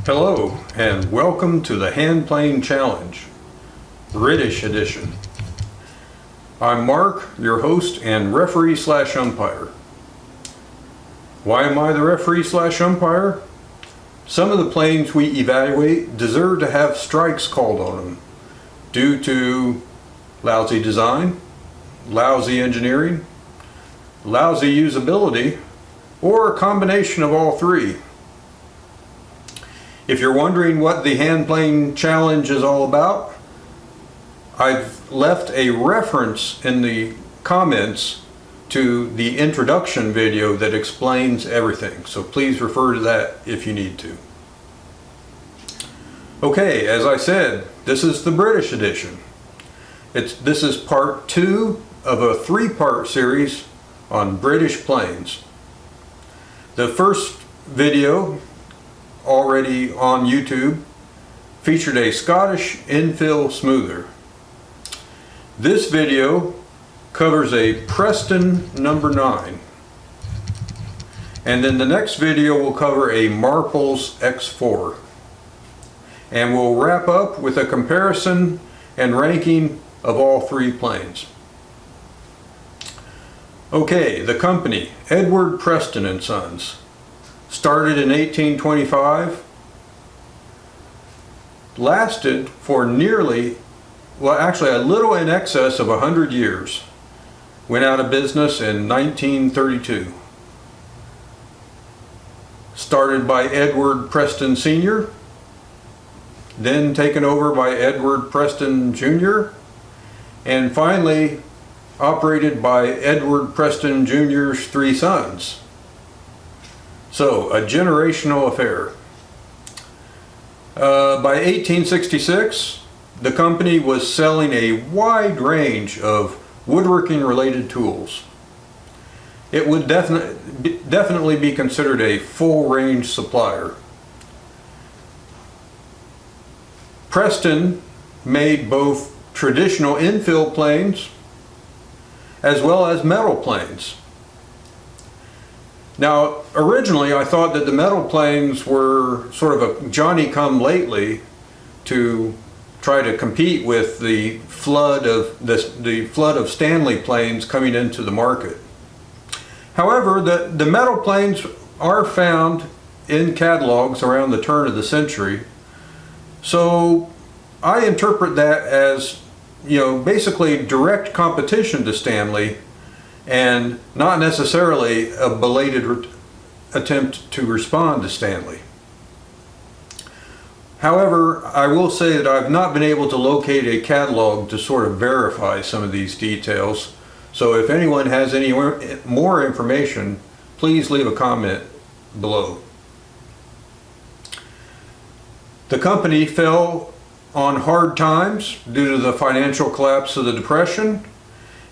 Hello and welcome to the Handplane Challenge, British edition. I'm Mark, your host and referee/umpire. Why am I the referee/umpire? Some of the planes we evaluate deserve to have strikes called on them due to lousy design, lousy engineering, lousy usability, or a combination of all three. If you're wondering what the Handplane Challenge is all about, I've left a reference in the comments to the introduction video that explains everything, so please refer to that if you need to. Okay, as I said, this is the British edition. This is part 2 of a 3-part series on British planes. The first video, already on YouTube, featured a Scottish infill smoother. This video covers a Preston No. 9, and then the next video will cover a Marples X4, and we'll wrap up with a comparison and ranking of all 3 planes. Okay, the company, Edward Preston and Sons, started in 1825, lasted for nearly, well actually a little in excess of 100 years, went out of business in 1932. Started by Edward Preston Sr., then taken over by Edward Preston Jr., and finally operated by Edward Preston Jr.'s 3 sons. So, a generational affair. By 1866, the company was selling a wide range of woodworking related tools. It would definitely be considered a full range supplier. Preston made both traditional infill planes as well as metal planes. Now, originally I thought that the metal planes were sort of a Johnny-come-lately to try to compete with the flood of Stanley planes coming into the market. However, the metal planes are found in catalogs around the turn of the century, so I interpret that as, basically direct competition to Stanley, and not necessarily a belated attempt to respond to Stanley. However, I will say that I've not been able to locate a catalog to sort of verify some of these details, so if anyone has any more information, please leave a comment below. The company fell on hard times due to the financial collapse of the Depression,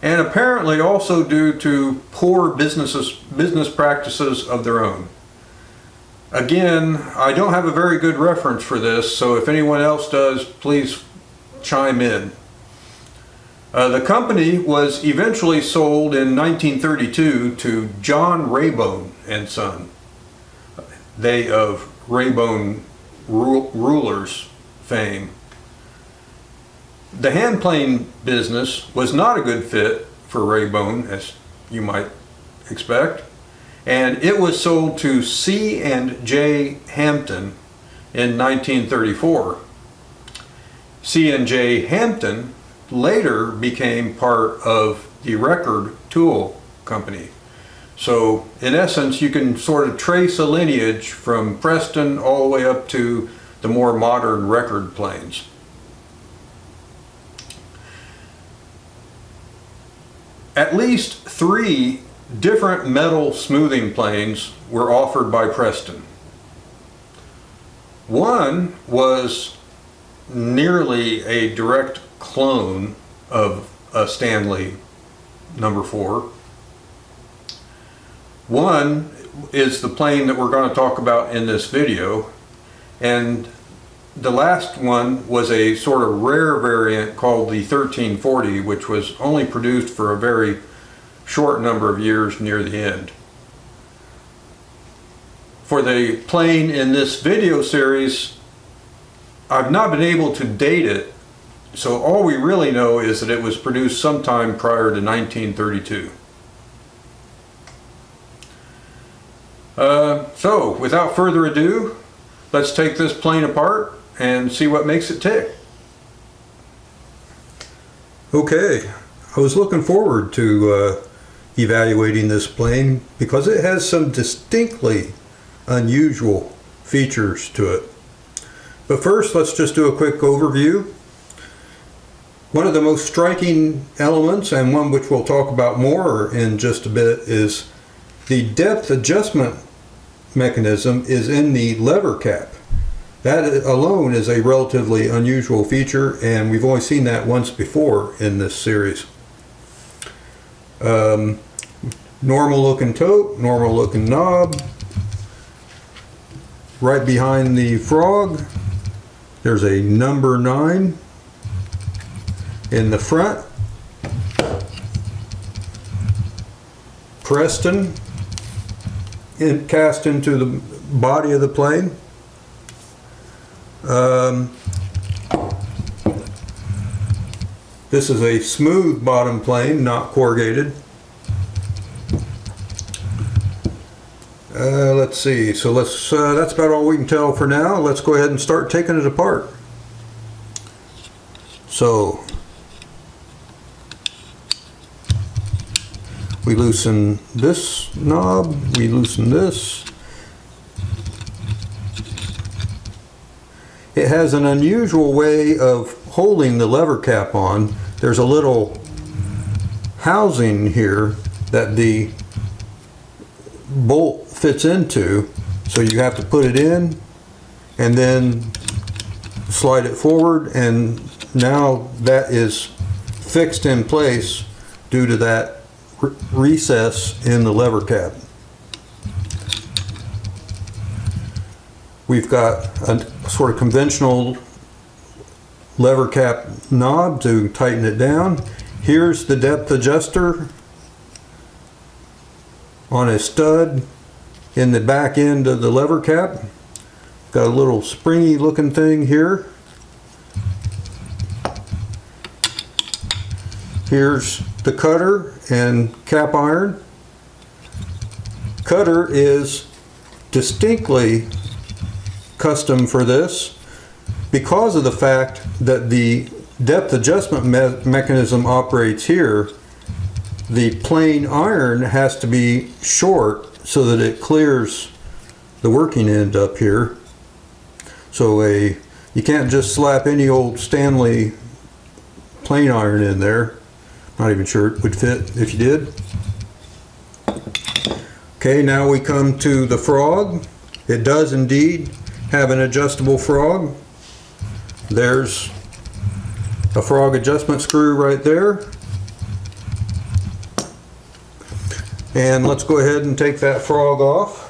and apparently also due to poor business practices of their own. Again, I don't have a very good reference for this, so if anyone else does, please chime in. The company was eventually sold in 1932 to John Raybone and Son, they of Raybone Rulers fame. The handplane business was not a good fit for Raybone, as you might expect, and it was sold to C&J Hampton in 1934. C&J Hampton later became part of the Record Tool Company. So in essence, you can sort of trace a lineage from Preston all the way up to the more modern record planes. At least 3 different metal smoothing planes were offered by Preston. One was nearly a direct clone of a Stanley No. 4. One is the plane that we're going to talk about in this video, and the last one was a sort of rare variant called the 1340, which was only produced for a very short number of years near the end. for the plane in this video series, I've not been able to date it, so all we really know is that it was produced sometime prior to 1932. So without further ado, let's take this plane apart and see what makes it tick. Okay, I was looking forward to evaluating this plane because it has some distinctly unusual features to it. But first, let's just do a quick overview. One of the most striking elements, and one which we'll talk about more in just a bit, is the depth adjustment mechanism is in the lever cap. That alone is a relatively unusual feature, and we've only seen that once before in this series. Normal looking tote, normal looking knob. Right behind the frog, there's a number 9 in the front. Preston cast into the body of the plane. This is a smooth bottom plane, not corrugated. Let's see, so that's about all we can tell for now. Let's go ahead and start taking it apart. So we loosen this knob, we loosen this. It has an unusual way of holding the lever cap on. There's a little housing here that the bolt fits into, so you have to put it in and then slide it forward, and now that is fixed in place due to that recess in the lever cap. We've got a sort of conventional lever cap knob to tighten it down. Here's the depth adjuster on a stud in the back end of the lever cap. Got a little springy looking thing here. Here's the cutter and cap iron. Cutter is distinctly custom for this because of the fact that the depth adjustment mechanism operates here. The plane iron has to be short so that it clears the working end up here. So you can't just slap any old Stanley plane iron in there. Not even sure it would fit if you did. Okay, now we come to the frog. It does indeed have an adjustable frog. There's a frog adjustment screw right there. And let's go ahead and take that frog off.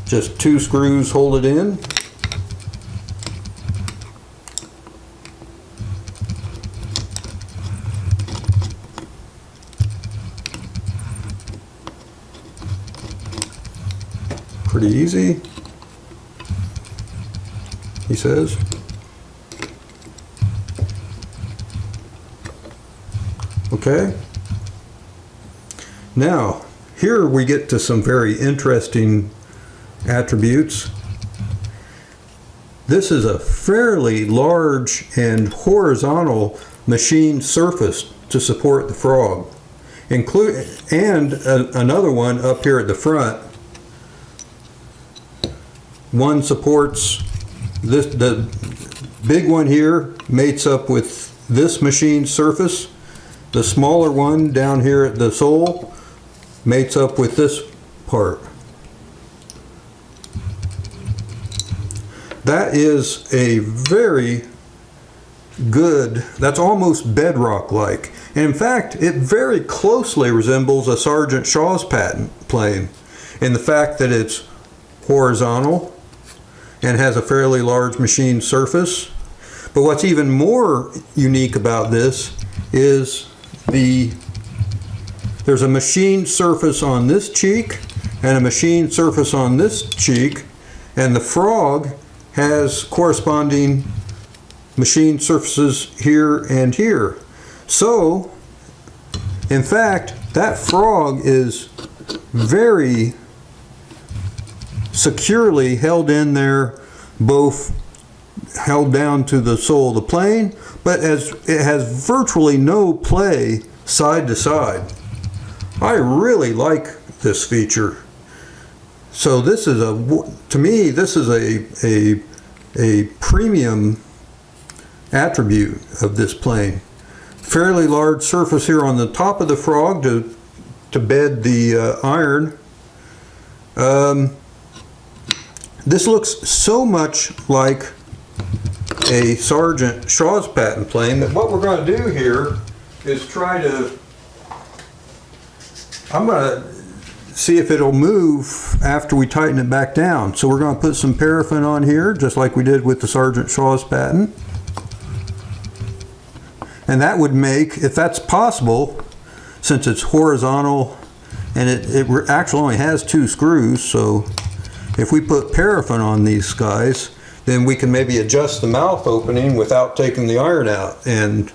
Just 2 screws hold it in. Pretty easy, he says. Okay. Now, here we get to some very interesting attributes. This is a fairly large and horizontal machined surface to support the frog. Another one up here at the front. One supports this, the big one here mates up with this machined surface. The smaller one down here at the sole mates up with this part. That is a very good, that's almost bedrock-like. And in fact, it very closely resembles a Sergeant Shaw's patent plane in the fact that it's horizontal and has a fairly large machined surface. But what's even more unique about this is there's a machined surface on this cheek and a machined surface on this cheek, and the frog has corresponding machined surfaces here and here. So, in fact, that frog is very securely held in there, both held down to the sole of the plane, but as it has virtually no play side to side. I really like this feature. So this is to me, this is a premium attribute of this plane. Fairly large surface here on the top of the frog to bed the iron. This looks so much like a Sergeant Shaw's patent plane that what we're going to do here is I'm going to see if it'll move after we tighten it back down. So we're going to put some paraffin on here, just like we did with the Sergeant Shaw's patent. And that would make, if that's possible, since it's horizontal and it actually only has 2 screws, so if we put paraffin on these guys, then we can maybe adjust the mouth opening without taking the iron out, and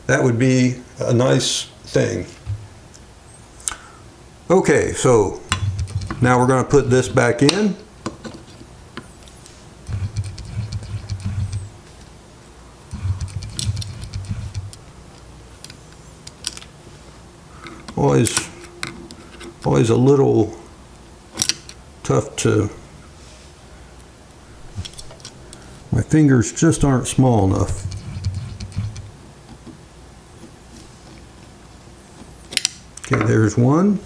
that would be a nice thing. Okay, so now we're going to put this back in. Always a little tough to, my fingers just aren't small enough. Okay, there's one.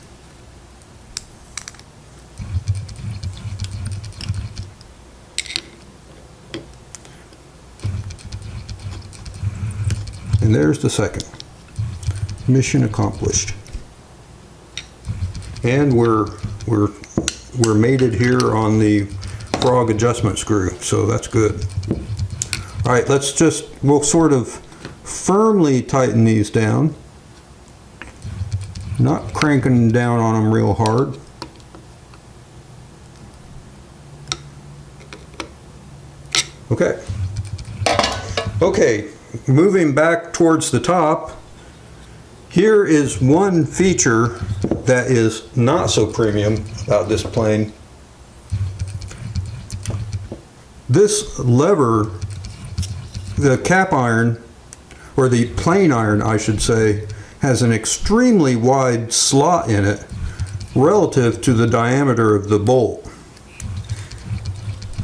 And there's the second. Mission accomplished. And we're mated here on the frog adjustment screw, so that's good. All right, we'll sort of firmly tighten these down, not cranking down on them real hard. Okay. Okay, moving back towards the top, here is one feature that is not so premium about this plane. This lever, the cap iron, or the plane iron I should say, has an extremely wide slot in it relative to the diameter of the bolt.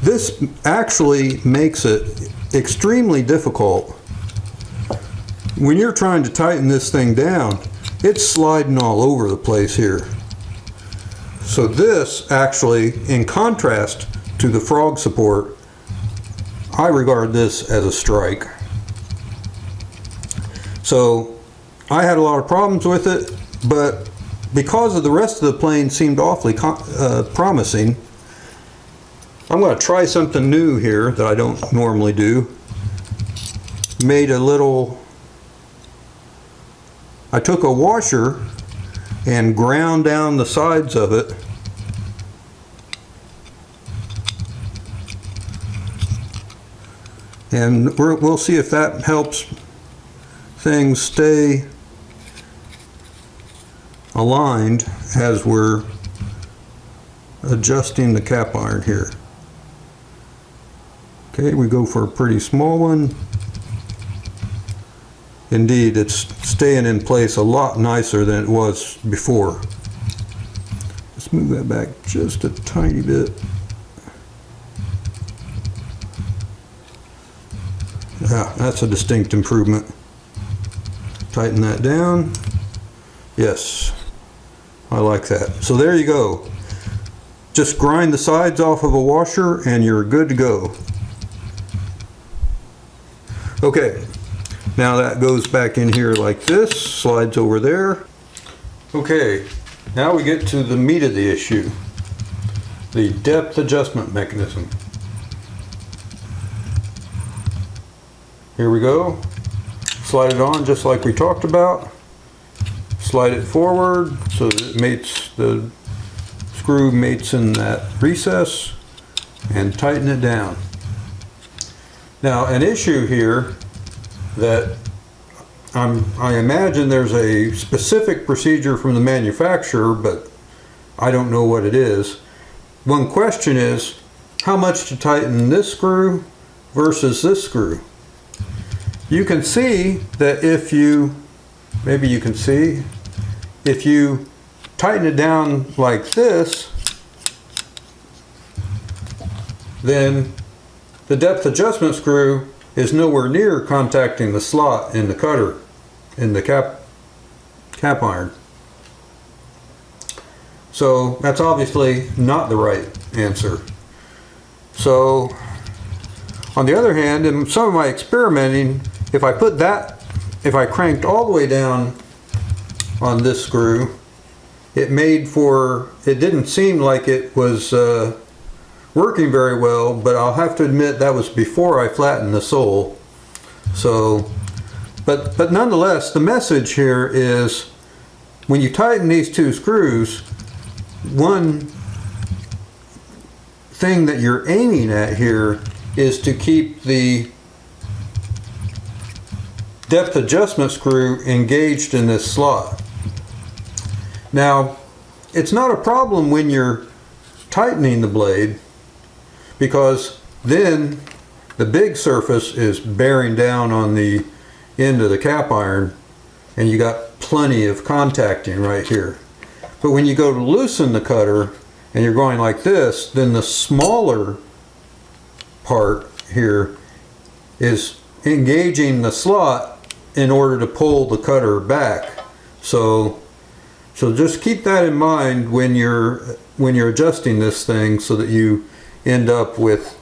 This actually makes it extremely difficult. When you're trying to tighten this thing down, it's sliding all over the place here. So this actually, in contrast to the frog support, I regard this as a strike. So I had a lot of problems with it, but because of the rest of the plane seemed awfully promising, I'm going to try something new here that I don't normally do. I took a washer and ground down the sides of it. And we'll see if that helps things stay aligned as we're adjusting the cap iron here. Okay, we go for a pretty small one. Indeed, it's staying in place a lot nicer than it was before. Let's move that back just a tiny bit. Yeah, that's a distinct improvement. Tighten that down. Yes, I like that. So there you go. Just grind the sides off of a washer and you're good to go. Okay. Now that goes back in here like this, slides over there. Okay, now we get to the meat of the issue, the depth adjustment mechanism. here we go. Slide it on just like we talked about. Slide it forward so that it mates, the screw mates in that recess, and tighten it down. Now, an issue here that I imagine there's a specific procedure from the manufacturer, but I don't know what it is. One question is how much to tighten this screw versus this screw. You can see that if you, maybe you can see, if you tighten it down like this, then the depth adjustment screw is nowhere near contacting the slot in the cutter, in the cap iron. So that's obviously not the right answer. So on the other hand, in some of my experimenting, if I cranked all the way down on this screw, it didn't seem like it was working very well, but I'll have to admit that was before I flattened the sole. So, but nonetheless, the message here is when you tighten these two screws, one thing that you're aiming at here is to keep the depth adjustment screw engaged in this slot. Now, it's not a problem when you're tightening the blade, because then the big surface is bearing down on the end of the cap iron and you got plenty of contacting right here. But when you go to loosen the cutter and you're going like this, then the smaller part here is engaging the slot in order to pull the cutter back. So just keep that in mind when you're adjusting this thing, so that you end up with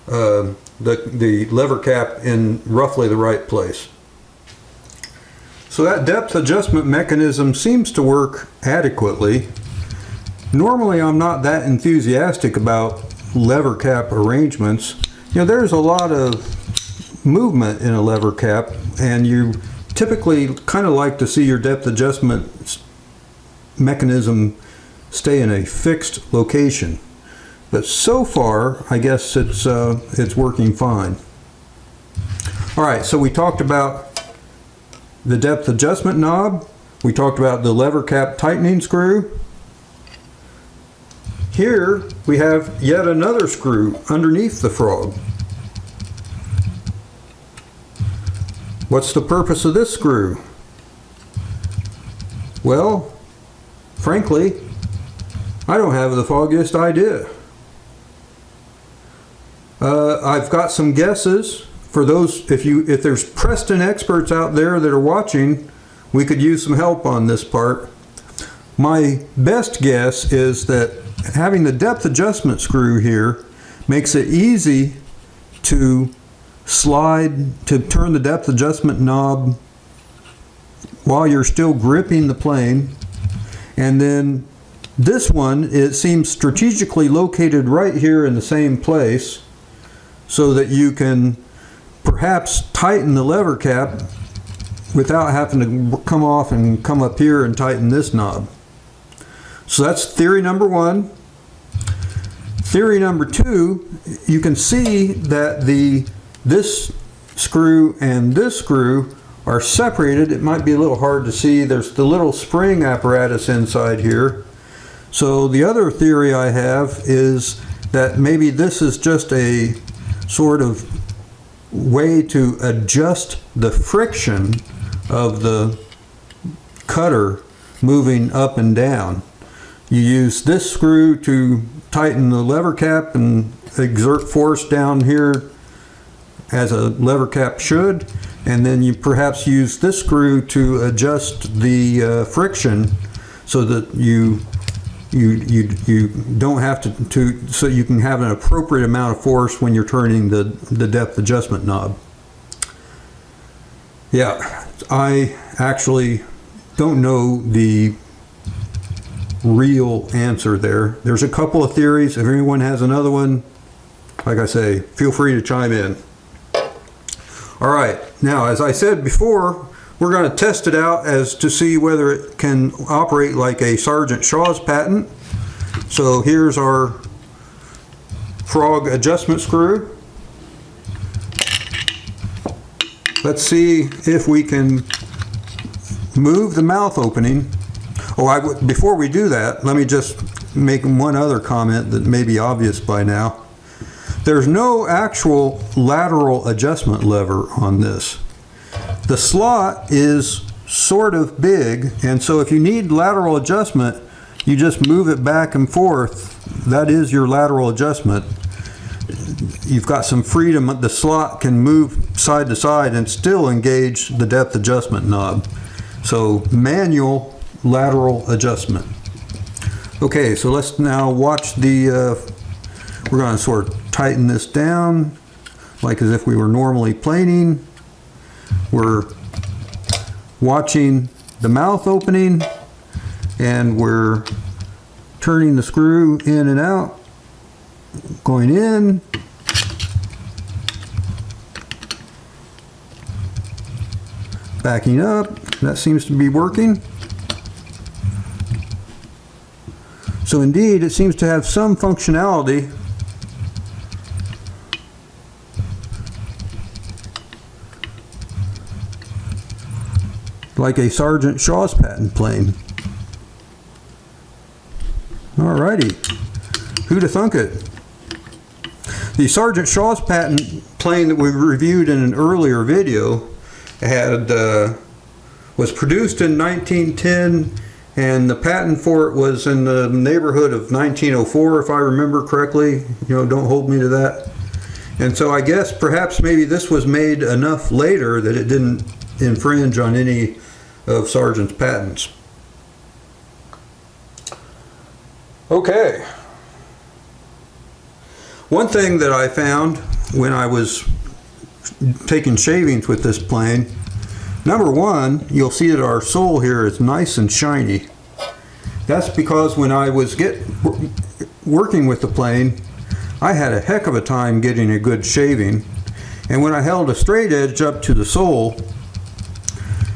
the lever cap in roughly the right place. So that depth adjustment mechanism seems to work adequately. Normally I'm not that enthusiastic about lever cap arrangements. You know, there's a lot of movement in a lever cap, and you typically kind of like to see your depth adjustment mechanism stay in a fixed location. But so far, I guess it's working fine. All right, so we talked about the depth adjustment knob. We talked about the lever cap tightening screw. Here we have yet another screw underneath the frog. What's the purpose of this screw? Well, frankly, I don't have the foggiest idea. I've got some guesses. For those, if there's Preston experts out there that are watching, we could use some help on this part. My best guess is that having the depth adjustment screw here makes it easy to turn the depth adjustment knob while you're still gripping the plane. And then this one, it seems strategically located right here in the same place, so that you can perhaps tighten the lever cap without having to come off and come up here and tighten this knob. So that's theory number one. Theory number two, you can see that this screw and this screw are separated. It might be a little hard to see. There's the little spring apparatus inside here. So the other theory I have is that maybe this is just a sort of way to adjust the friction of the cutter moving up and down. You use this screw to tighten the lever cap and exert force down here as a lever cap should, and then you perhaps use this screw to adjust the friction so that you don't have to so you can have an appropriate amount of force when you're turning the depth adjustment knob. Yeah, I actually don't know the real answer there. There's a couple of theories. If anyone has another one, like I say, feel free to chime in. All right, now as I said before, we're going to test it out as to see whether it can operate like a Sergeant Shaw's patent. So here's our frog adjustment screw. Let's see if we can move the mouth opening. Oh, before we do that, let me just make one other comment that may be obvious by now. There's no actual lateral adjustment lever on this. The slot is sort of big, and so if you need lateral adjustment, you just move it back and forth. That is your lateral adjustment. You've got some freedom. The slot can move side to side and still engage the depth adjustment knob. So manual lateral adjustment. Okay, so let's now watch the, we're going to sort of tighten this down like as if we were normally planing. We're watching the mouth opening and we're turning the screw in and out, going in, backing up. That seems to be working. So indeed, it seems to have some functionality. Like a Sergeant Shaw's patent plane. Alrighty, who'd have thunk it? The Sergeant Shaw's patent plane that we reviewed in an earlier video was produced in 1910, and the patent for it was in the neighborhood of 1904, if I remember correctly. You know, don't hold me to that. And so I guess perhaps maybe this was made enough later that it didn't infringe on any of Sargent's patents. Okay. One thing that I found when I was taking shavings with this plane, number one, you'll see that our sole here is nice and shiny. That's because when I was working with the plane, I had a heck of a time getting a good shaving, and when I held a straight edge up to the sole,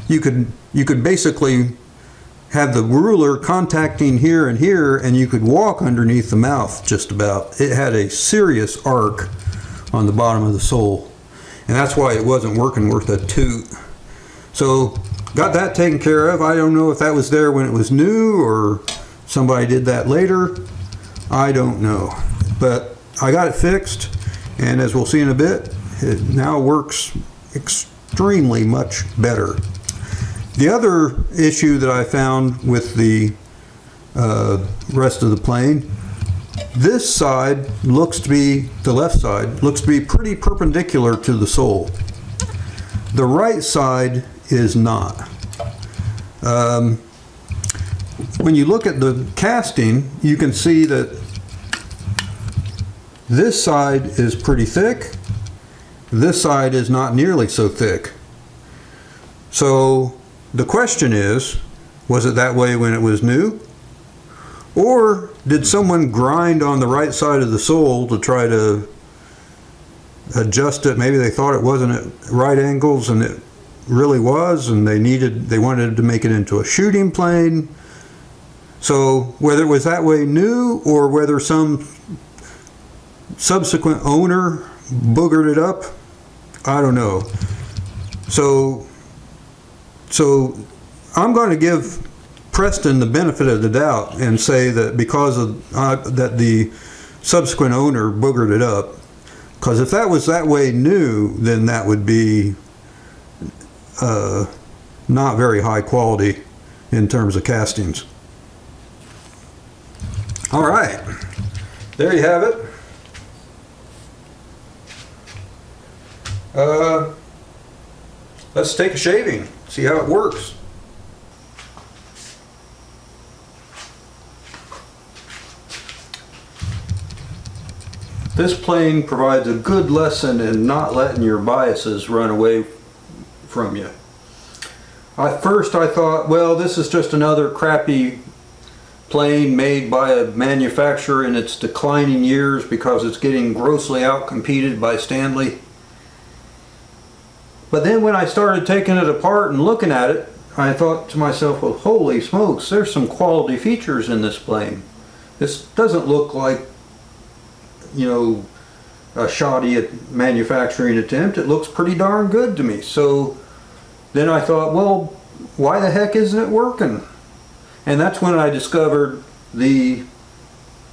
you could basically have the ruler contacting here and here, and you could walk underneath the mouth just about. It had a serious arc on the bottom of the sole, and that's why it wasn't working worth a toot. So got that taken care of. I don't know if that was there when it was new or somebody did that later. I don't know, but I got it fixed, and as we'll see in a bit, it now works extremely much better. The other issue that I found with the rest of the plane, this side looks to be, the left side, looks to be pretty perpendicular to the sole. The right side is not. When you look at the casting, you can see that this side is pretty thick. This side is not nearly so thick. So the question is, was it that way when it was new? Or did someone grind on the right side of the sole to try to adjust it? Maybe they thought it wasn't at right angles and it really was, and they wanted to make it into a shooting plane. So whether it was that way new or whether some subsequent owner boogered it up, I don't know. So I'm going to give Preston the benefit of the doubt and say that because of that the subsequent owner boogered it up, because if that was that way new, then that would be not very high quality in terms of castings. All right, there you have it. Let's take a shaving, see how it works. This plane provides a good lesson in not letting your biases run away from you. At first I thought, well, this is just another crappy plane made by a manufacturer in its declining years because it's getting grossly outcompeted by Stanley. But then when I started taking it apart and looking at it, I thought to myself, well, holy smokes, there's some quality features in this plane. This doesn't look like, you know, a shoddy manufacturing attempt. It looks pretty darn good to me. So then I thought, well, why the heck isn't it working? And that's when I discovered the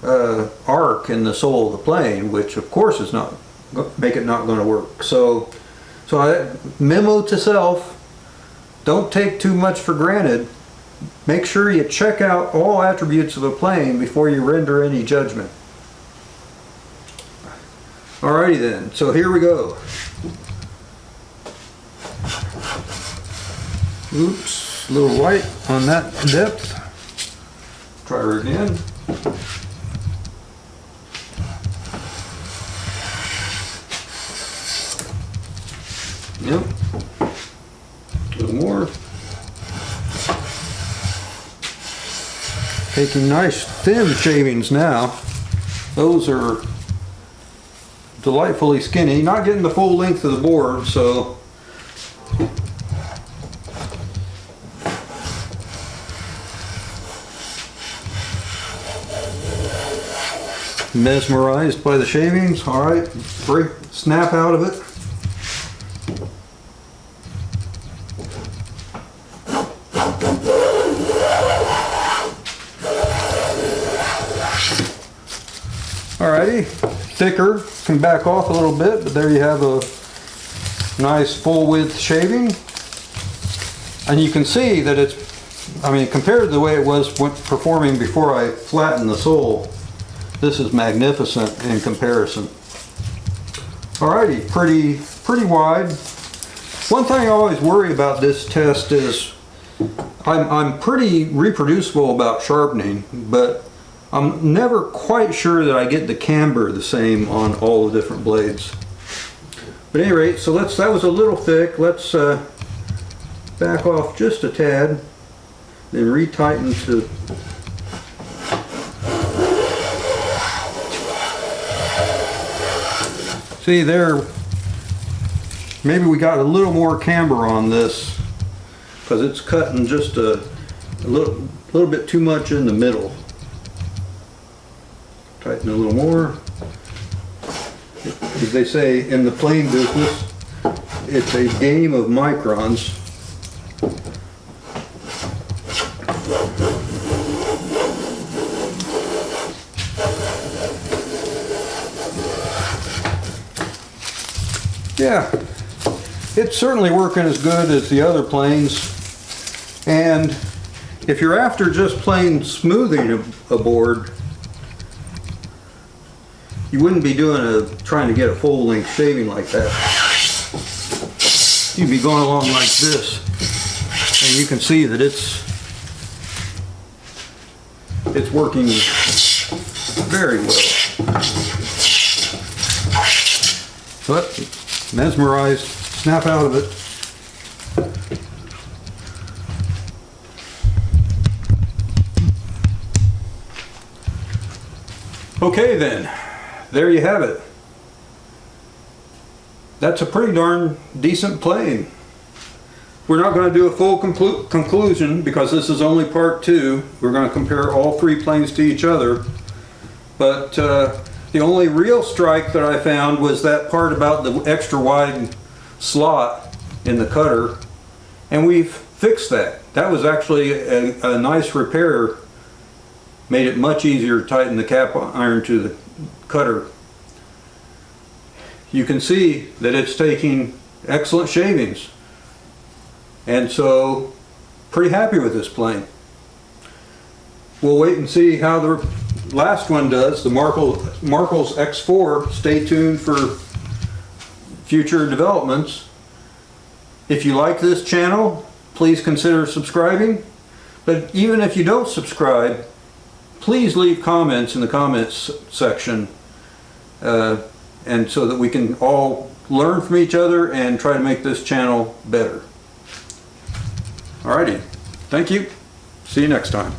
arc in the sole of the plane, which of course is not make it not going to work. So I memo to self: don't take too much for granted. Make sure you check out all attributes of a plane before you render any judgment. Alrighty then, so here we go. Oops, a little light on that depth. Try her again. Yep. A little more. Taking nice thin shavings now. Those are delightfully skinny. Not getting the full length of the board, so mesmerized by the shavings. All right, break, snap out of it. Alrighty, thicker, can back off a little bit, but there you have a nice full width shaving. And you can see that it's, I mean, compared to the way it was performing before I flattened the sole, this is magnificent in comparison. Alrighty, pretty wide. One thing I always worry about this test is I'm pretty reproducible about sharpening, but I'm never quite sure that I get the camber the same on all the different blades. But at any rate, so that was a little thick. Let's back off just a tad, then retighten to see there. Maybe we got a little more camber on this because it's cutting just a little bit too much in the middle. Tighten a little more. As they say in the plane business, it's a game of microns. Yeah, it's certainly working as good as the other planes. And if you're after just plain smoothing a board, you wouldn't be trying to get a full length shaving like that. You'd be going along like this, and you can see that it's working very well. But mesmerized, snap out of it. Okay then. There you have it. That's a pretty darn decent plane. We're not going to do a full conclusion because this is only part 2. We're going to compare all 3 planes to each other. But the only real strike that I found was that part about the extra wide slot in the cutter. And we've fixed that. That was actually a nice repair. Made it much easier to tighten the cap iron to the cutter. You can see that it's taking excellent shavings, and so pretty happy with this plane. We'll wait and see how the last one does, the Markles X4. Stay tuned for future developments. If you like this channel, please consider subscribing, but even if you don't subscribe, please leave comments in the comments section, and so that we can all learn from each other and try to make this channel better. Alrighty, thank you. See you next time.